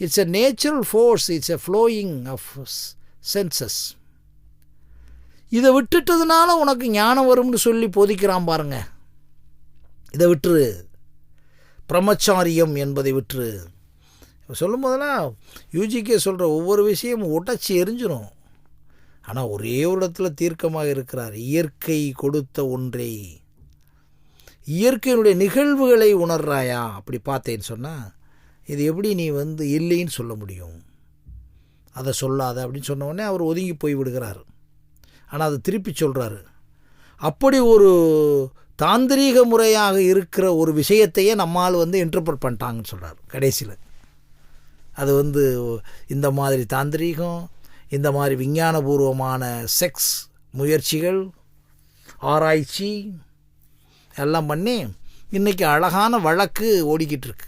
It's a natural force, it's a flowing of senses. இதை விட்டுட்டதுனால உனக்கு ஞானம் வரும்னு சொல்லி போதிக்கிறான் பாருங்க. இதை விட்டுரு, பிரம்மச்சாரியம் என்பதை விட்டுரு. சொல்லும் போதெல்லாம் யூஜிகே சொல்கிற ஒவ்வொரு விஷயமும் உடச்சி எரிஞ்சிடும். ஆனால் ஒரே ஒரு இடத்துல தீர்க்கமாக இருக்கிறார். இயற்கை கொடுத்த ஒன்றை, இயற்கையினுடைய நிகழ்வுகளை உணர்றாயா? அப்படி பார்த்தேன்னு சொன்னால் இது எப்படி நீ இல்லைன்னு சொல்ல முடியும்? அதை சொல்லாத அப்படின்னு சொன்ன உடனே அவர் ஒதுங்கி போய் விடுகிறார். ஆனால் அதை திருப்பி சொல்கிறாரு. அப்படி ஒரு தாந்திரீக முறையாக இருக்கிற ஒரு விஷயத்தையே நம்மால் இன்டர்பிரட் பண்ணிட்டாங்கன்னு சொல்கிறார் கடைசியில். அது இந்த மாதிரி தாந்திரீகம், இந்த மாதிரி விஞ்ஞானபூர்வமான செக்ஸ் முயற்சிகள், ஆராய்ச்சி எல்லாம் பண்ணி இன்றைக்கி அழகான வழக்கு ஓடிக்கிட்டு இருக்கு.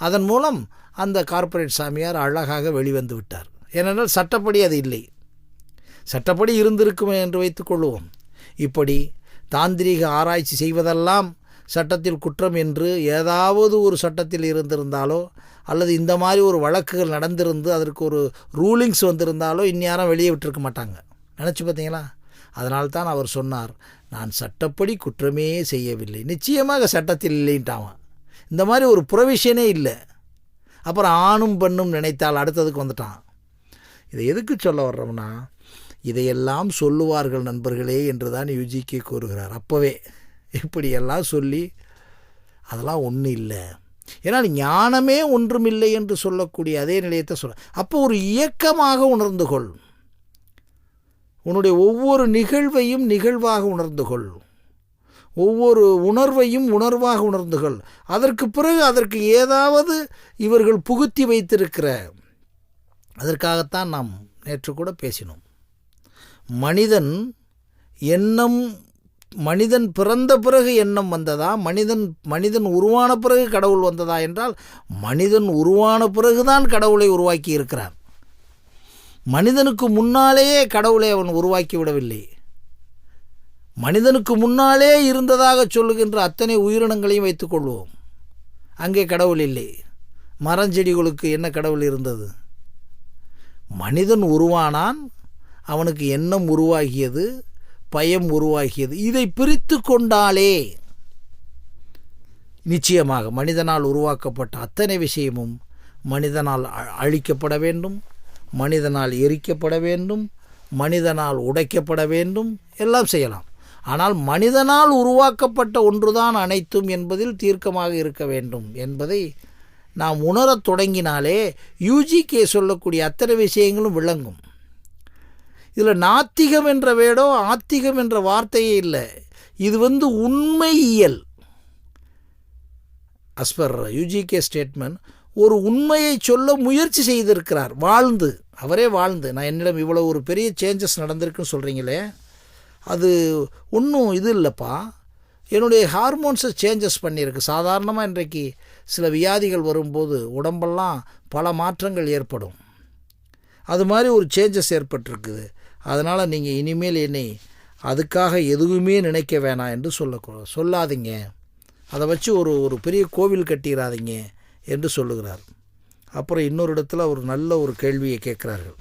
அதன் மூலம் அந்த கார்ப்பரேட் சாமியார் அழகாக வெளிவந்து விட்டார். ஏனென்றால் சட்டப்படி அது இல்லை. சட்டப்படி இருந்திருக்கும் என்று வைத்துக்கொள்வோம். இப்படி தாந்திரீக ஆராய்ச்சி செய்வதெல்லாம் சட்டத்தில் குற்றம் என்று ஏதாவது ஒரு சட்டத்தில் இருந்திருந்தாலோ, அல்லது இந்த மாதிரி ஒரு வழக்குகள் நடந்திருந்து அதற்கு ஒரு ரூலிங்ஸ் வந்திருந்தாலோ இந்நேரம் வெளியே விட்டுருக்க மாட்டாங்க. நினச்சி பார்த்தீங்களா? அதனால்தான் அவர் சொன்னார், நான் சட்டப்படி குற்றமே செய்யவில்லை. நிச்சயமாக சட்டத்தில் இல்லைன்ட்டான். இந்த மாதிரி ஒரு புரவிஷனே இல்லை. அப்புறம் ஆணும் பெண்ணும் நினைத்தால் அடுத்ததுக்கு வந்துட்டான். இதை எதுக்கு சொல்ல வர்றோம்னா, இதையெல்லாம் சொல்லுவார்கள் நண்பர்களே என்று தான் யூஜிகே கூறுகிறார். அப்போவே இப்படியெல்லாம் சொல்லி அதெல்லாம் ஒன்றும் இல்லை, ஏன்னால் ஞானமே ஒன்றுமில்லை என்று சொல்லக்கூடிய அதே நிலையத்தை சொல்ல. அப்போ ஒரு இயக்கமாக உணர்ந்து கொள். உன்னுடைய ஒவ்வொரு நிகழ்வையும் நிகழ்வாக உணர்ந்து கொள். ஒவ்வொரு உணர்வையும் உணர்வாக உணர்ந்து கொள். அதற்கு பிறகு அதற்கு ஏதாவது இவர்கள் புகுத்தி வைத்திருக்கிற, அதற்காகத்தான் நாம் நேற்று கூட பேசினோம். மனிதன் பிறந்த பிறகு எண்ணம் வந்ததா, மனிதன் உருவான பிறகு கடவுள் வந்ததா என்றால், மனிதன் உருவான பிறகுதான் கடவுளை உருவாக்கி இருக்கிறார். மனிதனுக்கு முன்னாலேயே கடவுளை அவன் உருவாக்கி விடவில்லை. மனிதனுக்கு முன்னாலே இருந்ததாக சொல்லுகின்ற அத்தனை உயிரினங்களையும் வைத்துக்கொள்வோம், அங்கே கடவுள் இல்லை. மரஞ்செடிகளுக்கு என்ன கடவுள் இருந்தது? மனிதன் உருவானான், அவனுக்கு எண்ணம் உருவாகியது, பயம் உருவாகியது. இதை பிரித்து கொண்டாலே நிச்சயமாக மனிதனால் உருவாக்கப்பட்ட அத்தனை விஷயமும் மனிதனால் அழிக்கப்பட வேண்டும், மனிதனால் எரிக்கப்பட வேண்டும், மனிதனால் உடைக்கப்பட வேண்டும், எல்லாம் செய்யலாம். ஆனால் மனிதனால் உருவாக்கப்பட்ட ஒன்றுதான் அனைத்தும் என்பதில் தீர்க்கமாக இருக்க வேண்டும் என்பதை நாம் உணரத் தொடங்கினாலே யூஜிகே சொல்லக்கூடிய அத்தனை விஷயங்களும் விளங்கும். இதில் நாத்திகம் என்ற வேடோ ஆத்திகம் என்ற வார்த்தையே இல்லை. இது உண்மையியல். அஸ்பர் யூஜிகே ஸ்டேட்மெண்ட், ஒரு உண்மையை சொல்ல முயற்சி செய்திருக்கிறார், அவரே வாழ்ந்து. நான் என்னிடம் இவ்வளோ ஒரு பெரிய சேஞ்சஸ் நடந்திருக்குன்னு சொல்கிறீங்களே, அது ஒன்றும் இது இல்லைப்பா, என்னுடைய ஹார்மோன்ஸை சேஞ்சஸ் பண்ணியிருக்கு. சாதாரணமாக இன்றைக்கு சில வியாதிகள் வரும்போது உடம்பெல்லாம் பல மாற்றங்கள் ஏற்படும். அது மாதிரி ஒரு சேஞ்சஸ் ஏற்பட்டிருக்குது. அதனால் நீங்கள் இனிமேல் என்னை அதுக்காக எதுவுமே நினைக்க வேணாம் என்று சொல்லாதீங்க, அதை வச்சு ஒரு பெரிய கோவில் கட்டிடாதீங்க என்று சொல்லுகிறார். அப்புறம் இன்னொரு இடத்துல ஒரு நல்ல ஒரு கேள்வியை கேட்குறார்கள்.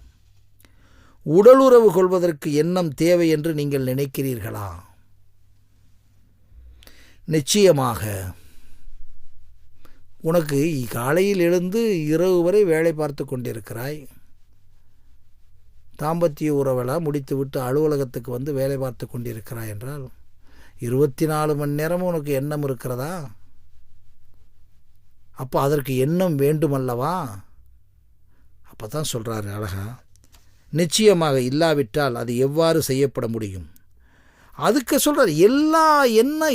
உடலுறவு கொள்வதற்கு எண்ணம் தேவை என்று நீங்கள் நினைக்கிறீர்களா? நிச்சயமாக. உனக்கு காலையில் எழுந்து இரவு வரை வேலை பார்த்து கொண்டிருக்கிறாய், தாம்பத்திய உறவெல்லாம் முடித்துவிட்டு அலுவலகத்துக்கு வேலை பார்த்து கொண்டிருக்கிறாய் என்றால் 24 மணி நேரமும் உனக்கு எண்ணம் இருக்கிறதா? அப்போ அதற்கு எண்ணம் வேண்டுமல்லவா? அப்போ தான் சொல்கிறாரு அழகா, நிச்சயமாக இல்லாவிட்டால் அது எவ்வாறு செய்யப்பட முடியும்? அதுக்கு சொல்கிறார்,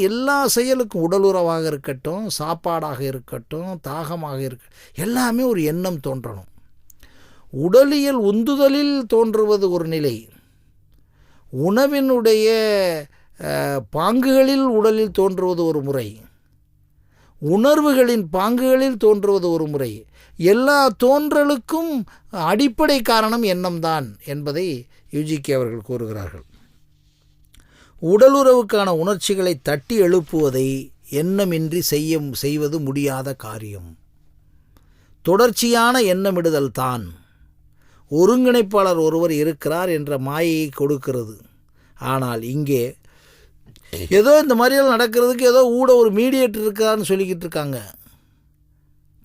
எல்லா செயலுக்கும், உடலுறவாக இருக்கட்டும், சாப்பாடாக இருக்கட்டும், தாகமாக இருக்கட்டும், எல்லாமே ஒரு எண்ணம் தோன்றணும். உடலியல் உந்துதலில் தோன்றுவது ஒரு நிலை, உணவினுடைய பாங்குகளில் உடலில் தோன்றுவது ஒரு முறை, உணர்வுகளின் பாங்குகளில் தோன்றுவது ஒரு முறை. எல்லா தோன்றலுக்கும் அடிப்படை காரணம் எண்ணம்தான் என்பதை யூஜிகே அவர்கள் கூறுகிறார்கள். உடலுறவுக்கான உணர்ச்சிகளை தட்டி எழுப்புவதை எண்ணமின்றி செய்வது முடியாத காரியம். தொடர்ச்சியான எண்ணமிடுதல் தான் ஒருங்கிணைப்பாளர் ஒருவர் இருக்கிறார் என்ற மாயையை கொடுக்கிறது. ஆனால் இங்கே ஏதோ இந்த மாதிரியெல்லாம் நடக்கிறதுக்கு ஏதோ ஒரு மீடியேட்டர் இருக்காருன்னு சொல்லிக்கிட்டு இருக்காங்க.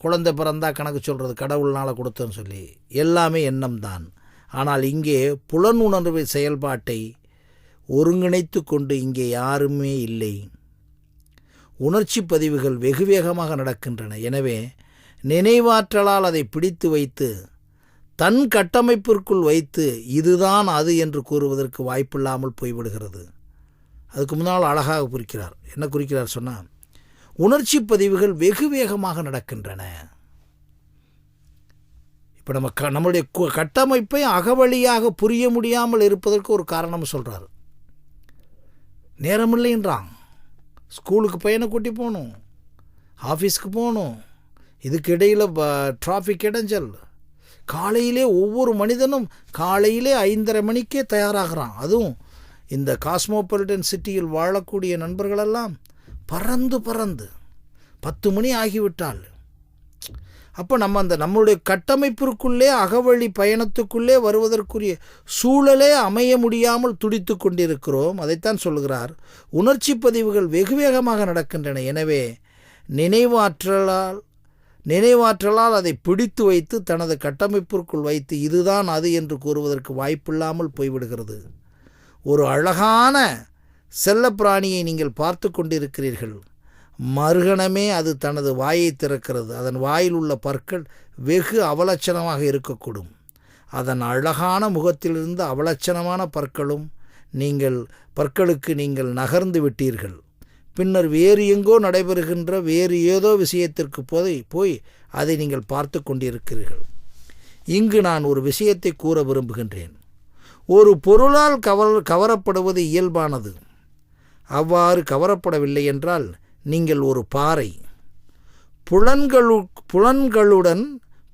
குழந்தை பிறந்தா கணக்கு சொல்கிறது, கடவுள்னால் கொடுத்தோன்னு சொல்லி எல்லாமே எண்ணம் தான். ஆனால் இங்கே புலன் உணர்வு செயல்பாட்டை ஒருங்கிணைத்து கொண்டு இங்கே யாருமே இல்லை. உணர்ச்சி பதிவுகள் வெகு வேகமாக நடக்கின்றன. எனவே நினைவாற்றலால் அதை பிடித்து வைத்து தன் கட்டமைப்பிற்குள் வைத்து இதுதான் அது என்று கூறுவதற்கு வாய்ப்பில்லாமல் போய்விடுகிறது. அதுக்கு முன்னால் அழகாக குறிக்கிறார். என்ன குறிக்கிறார் சொன்னால், உணர்ச்சி பதிவுகள் வெகு வேகமாக நடக்கின்றன. இப்போ நம்மளுடைய கட்டமைப்பை அகவழியாக புரிய முடியாமல் இருப்பதற்கு ஒரு காரணம் சொல்கிறார். நேரமில்லைன்றான். ஸ்கூலுக்கு பையனை கூட்டி போகணும், ஆஃபீஸ்க்கு போகணும், இதுக்கு இடையில் டிராஃபிக் இடைஞ்சல். காலையிலே ஒவ்வொரு மனிதனும் காலையிலே 5:30 மணிக்கே தயாராகிறான். அதுவும் இந்த காஸ்மோபாலிட்டன் சிட்டியில் வாழக்கூடிய நண்பர்களெல்லாம் பறந்து 10 மணி ஆகிவிட்டால், அப்போ நம்மளுடைய கட்டமைப்பிற்குள்ளே அகவழி பயணத்துக்குள்ளே வருவதற்குரிய சூழலே அமைய முடியாமல் துடித்து கொண்டிருக்கிறோம். அதைத்தான் சொல்கிறார், உணர்ச்சி பதிவுகள் வெகு வேகமாக நடக்கின்றன. எனவே நினைவாற்றலால் அதை பிடித்து வைத்து தனது கட்டமைப்பிற்குள் வைத்து இதுதான் அது என்று கூறுவதற்கு வாய்ப்பில்லாமல் போய்விடுகிறது. ஒரு அழகான செல்லப்பிராணியை நீங்கள் பார்த்து கொண்டிருக்கிறீர்கள். மறுகணமே அது தனது வாயை திறக்கிறது. அதன் வாயில் உள்ள பற்கள் வெகு அவலட்சணமாக இருக்கக்கூடும். அதன் அழகான முகத்திலிருந்து அவலட்சணமான பற்களுக்கு நீங்கள் நகர்ந்து விட்டீர்கள். பின்னர் வேறு எங்கோ நடைபெறுகின்ற வேறு ஏதோ விஷயத்திற்கு போய் அதை நீங்கள் பார்த்து கொண்டிருக்கிறீர்கள். இங்கு நான் ஒரு விஷயத்தை கூற விரும்புகின்றேன். ஒரு பொருளால் கவரப்படுவது இயல்பானது. அவ்வாறு கவரப்படவில்லை என்றால் நீங்கள் ஒரு பாறை. புலன்களுடன்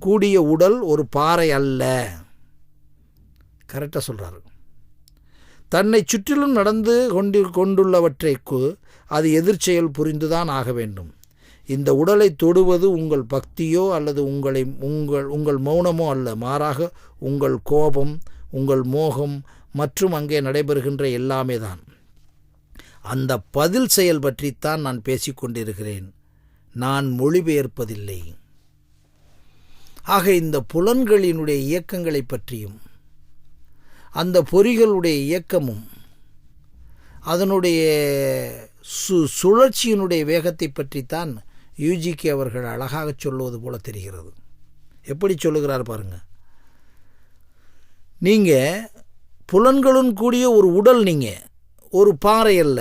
கூடிய உடல் ஒரு பாறை அல்ல. கரெக்டாக சொல்கிறாரு. தன்னை சுற்றிலும் நடந்து கொண்டுள்ளவற்றைக்கு அது எதிர்ச்செயல் புரிந்துதான் ஆக வேண்டும். இந்த உடலை தொடுவது உங்கள் பக்தியோ அல்லது உங்கள் மௌனமோ அல்ல. மாறாக உங்கள் கோபம், உங்கள் மோகம் மற்றும் அங்கே நடைபெறுகின்ற எல்லாமே தான். அந்த பதில் செயல் பற்றித்தான் நான் பேசிக்கொண்டிருக்கிறேன். நான் மொழிபெயர்ப்பதில்லை. ஆக இந்த புலன்களினுடைய இயக்கங்களை பற்றியும் அந்த பொறிகளுடைய இயக்கமும் அதனுடைய சுழற்சியினுடைய வேகத்தை பற்றித்தான் யூஜிகே அவர்கள் அழகாக சொல்லுவது போல தெரிகிறது. எப்படி சொல்லுகிறார் பாருங்கள். நீங்கள் புலன்களுடன் கூடிய ஒரு உடல், நீங்கள் ஒரு பாறை அல்ல.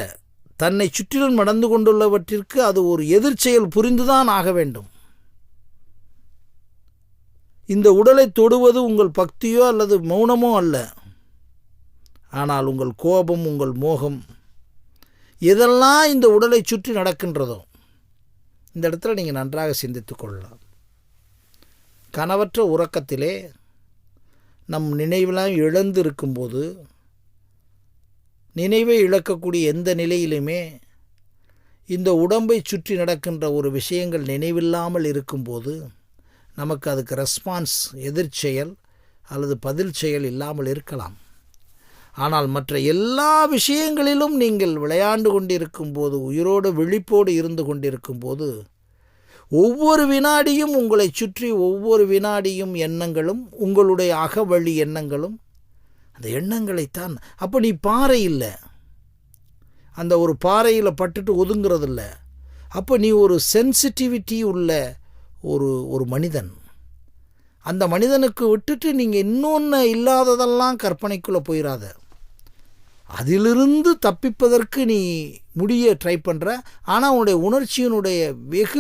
தன்னை சுற்றிலும் நடந்து கொண்டுள்ளவற்றிற்கு அது ஒரு எதிர்ச்செயல் புரிந்துதான் ஆக வேண்டும். இந்த உடலை தொடுவது உங்கள் பக்தியோ அல்லது மௌனமோ அல்ல. ஆனால் உங்கள் கோபம், உங்கள் மோகம், எதெல்லாம் இந்த உடலை சுற்றி நடக்கின்றதோ, இந்த இடத்துல நீங்கள் நன்றாக சிந்தித்து கொள்ளலாம். கனவற்ற உறக்கத்திலே நம் நினைவெல்லாம் இழந்து இருக்கும்போது, நினைவை இழக்கக்கூடிய எந்த நிலையிலுமே இந்த உடம்பை சுற்றி நடக்கின்ற ஒரு விஷயங்கள் நினைவில்லாமல் இருக்கும்போது நமக்கு அதுக்கு ரெஸ்பான்ஸ், எதிர்ச்செயல் அல்லது பதில் செயல் இல்லாமல் இருக்கலாம். ஆனால் மற்ற எல்லா விஷயங்களிலும் நீங்கள் விளையாண்டு கொண்டிருக்கும் போது, உயிரோடு விழிப்போடு இருந்து கொண்டிருக்கும் போது, ஒவ்வொரு வினாடியும் உங்களை சுற்றி ஒவ்வொரு வினாடியும் எண்ணங்களும், உங்களுடைய அகவழி எண்ணங்களும், அந்த எண்ணங்களைத்தான். அப்போ நீ பாறை இல்லை, அந்த ஒரு பாறையில் பட்டுட்டு ஒதுங்கிறதில்ல. அப்போ நீ ஒரு சென்சிட்டிவிட்டி உள்ள ஒரு மனிதன். அந்த மனிதனுக்கு விட்டுட்டு நீங்கள் இன்னொன்று இல்லாததெல்லாம் கற்பனைக்குள்ளே போயிடாத. அதிலிருந்து தப்பிப்பதற்கு நீ ட்ரை பண்ணுற. ஆனால் உன்னுடைய உணர்ச்சியினுடைய வெகு